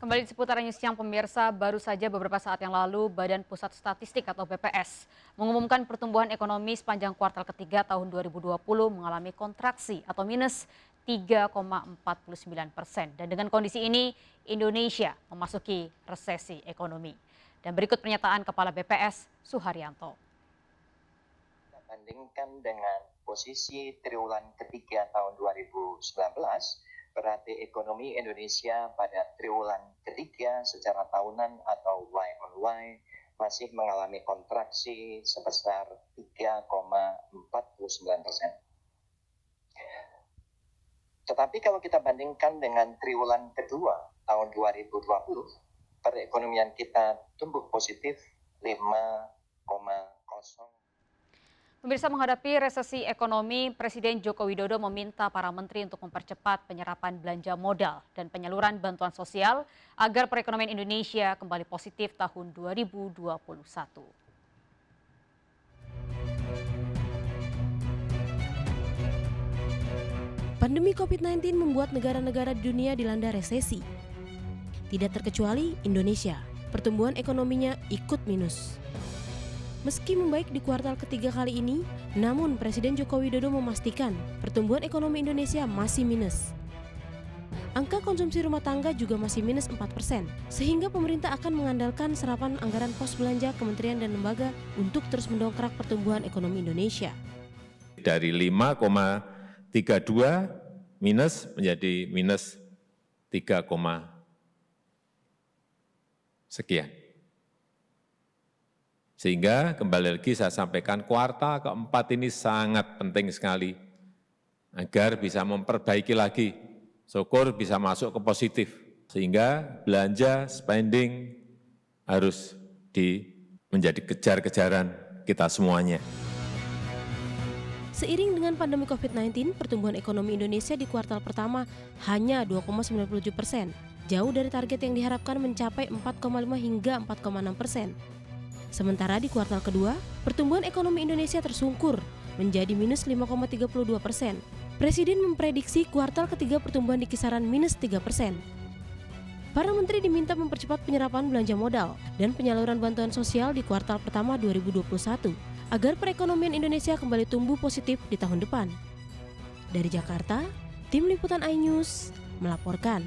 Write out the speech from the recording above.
Kembali di seputaran news yang pemirsa, baru saja beberapa saat yang lalu Badan Pusat Statistik atau BPS mengumumkan pertumbuhan ekonomi sepanjang kuartal ketiga tahun 2020 mengalami kontraksi atau minus 3,49%. Dan dengan kondisi ini, Indonesia memasuki resesi ekonomi. Dan berikut pernyataan Kepala BPS, Suharyanto. Bandingkan dengan posisi triwulan ketiga tahun 2019, berarti ekonomi Indonesia pada triwulan ketiga secara tahunan atau Y on Y masih mengalami kontraksi sebesar 3,49%. Tetapi kalau kita bandingkan dengan triwulan kedua tahun 2020, perekonomian kita tumbuh positif 5,0%. Pemirsa, menghadapi resesi ekonomi, Presiden Joko Widodo meminta para menteri untuk mempercepat penyerapan belanja modal dan penyaluran bantuan sosial agar perekonomian Indonesia kembali positif tahun 2021. Pandemi COVID-19 membuat negara-negara di dunia dilanda resesi. Tidak terkecuali Indonesia, pertumbuhan ekonominya ikut minus. Meski membaik di kuartal ketiga kali ini, namun Presiden Joko Widodo memastikan pertumbuhan ekonomi Indonesia masih minus. Angka konsumsi rumah tangga juga masih minus 4%, sehingga pemerintah akan mengandalkan serapan anggaran pos belanja kementerian dan lembaga untuk terus mendongkrak pertumbuhan ekonomi Indonesia. Dari 5,32 minus menjadi minus 3, sekian. Sehingga kembali lagi saya sampaikan kuartal keempat ini sangat penting sekali agar bisa memperbaiki lagi, syukur bisa masuk ke positif. Sehingga belanja, spending harus menjadi kejar-kejaran kita semuanya. Seiring dengan pandemi COVID-19, pertumbuhan ekonomi Indonesia di kuartal pertama hanya 2,97%, jauh dari target yang diharapkan mencapai 4,5 hingga 4,6%. Sementara di kuartal kedua, pertumbuhan ekonomi Indonesia tersungkur menjadi minus 5,32%. Presiden memprediksi kuartal ketiga pertumbuhan di kisaran minus 3%. Para menteri diminta mempercepat penyerapan belanja modal dan penyaluran bantuan sosial di kuartal pertama 2021 agar perekonomian Indonesia kembali tumbuh positif di tahun depan. Dari Jakarta, Tim Liputan iNews melaporkan.